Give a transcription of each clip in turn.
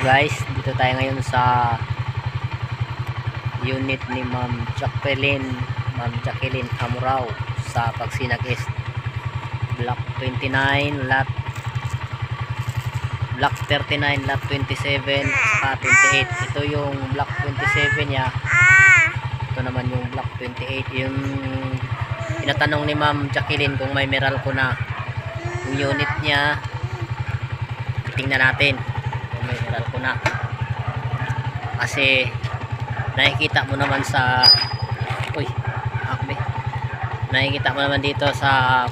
Guys, dito tayo ngayon sa unit ni Ma'am Jacqueline Amurao sa Pagsinag East, Block 29, Block 39, Lot 27 saka 28. Ito yung Block 27 niya. Ito naman yung Block 28. Yung tinatanong ni Ma'am Jacqueline kung may Meralco na yung unit niya. Tingnan natin kung may Meralco na, kasi nakikita mo naman sa nakikita mo naman dito sa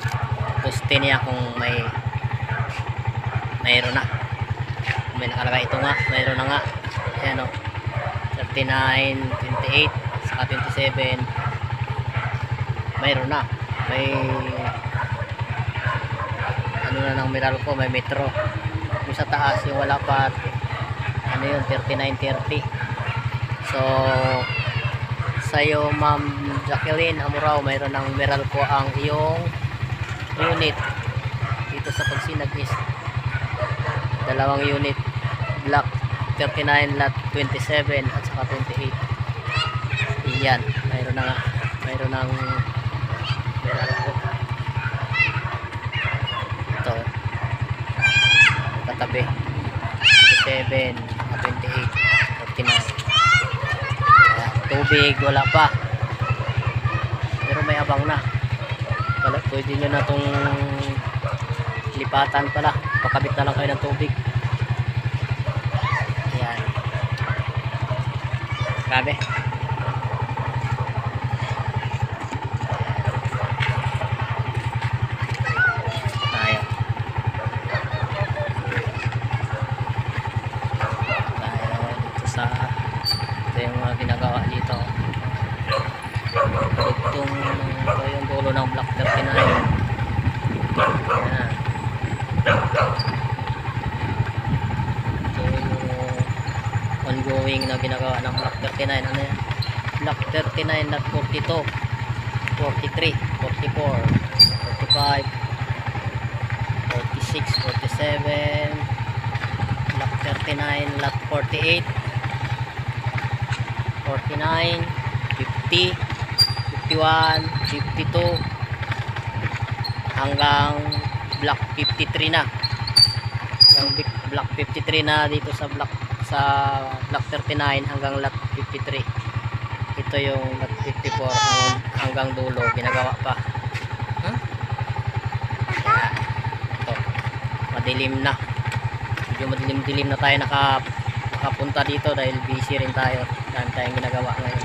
poste niya kung mayroon na, may nakalagay. Ito nga, mayroon na nga. Ayan o, 39, 28 saka 27, mayroon na. May ano na ng Meralco, may Metro. Yung sa taas, yung wala pa, ano yun, 3930. So sa'yo Ma'am Jacqueline Amurao, mayroon ng Meralco ang iyong unit dito sa Pagsinag East. Dalawang unit, Block 39, Lot 27 at saka 28. Iyan, mayroon na nga, mayroon ng Meralco. Ito katabi, 27, 28, 49. Tubig wala pa, pero may abang na. Pwede nyo na itong lipatan pala, pakabit na lang kayo ng tubig. Ayan, grabe. Ito yung mga ginagawa dito. Ito yung dulo ng Block 39. Ayan. Ito yung ongoing na ginagawa ng Block 39. Ano yan? Block 39, Lot 42, 43, 44, 45, 46, 47, Block 39, Lot 48, 49, 50, 51, 52 hanggang Block 53 na. Hanggang Block 53 na dito sa Block 39 hanggang Lot 53. Ito yung Lot 54 hanggang dulo, ginagawa pa. Ito, madilim na. Medyo madilim-dilim na tayo nakapunta dito dahil busy rin tayo. Dahil tayong ginagawa ngayon,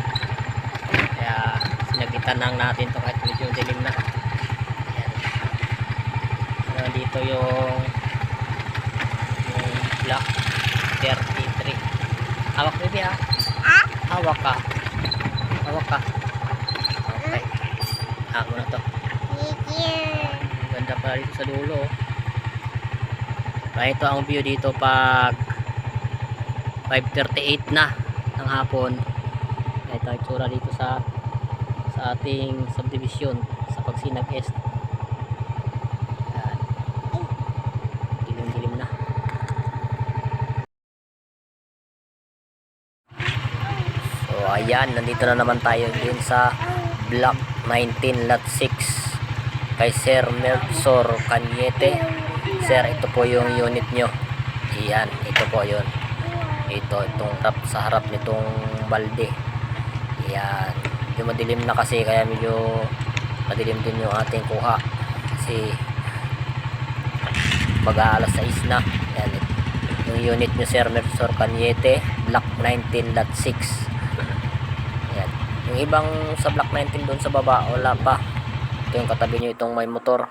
kaya sinagitan lang natin to kahit medyo dilim na. Ayan. Dito yung Block 33. Hawak baby ha. Hawak ka. Okay, hawak mo na to. Ganda pala dito sa dulo. Kaya ito ang view dito pag 5:38 na ng hapon. Ito ang itsura dito sa ating subdivision sa Pagsinag East. Ayan. Dilim-dilim na. So ayan, nandito na naman tayo din sa Block 19, Lot 6 kay Sir Melchor Cañete. Sir, ito po yung unit nyo. Ayan, ito po yun. Itong sa harap nitong balde. Yan, yung madilim na kasi, kaya medyo madilim din yung ating kuha kasi mag-aalas 6 na. Yan, yung unit nyo Sir Melchor Cañete, Block 19, Lot 6. Yan, yung ibang sa Block 19 doon sa baba wala pa. Ito yung katabi nyo, itong may motor.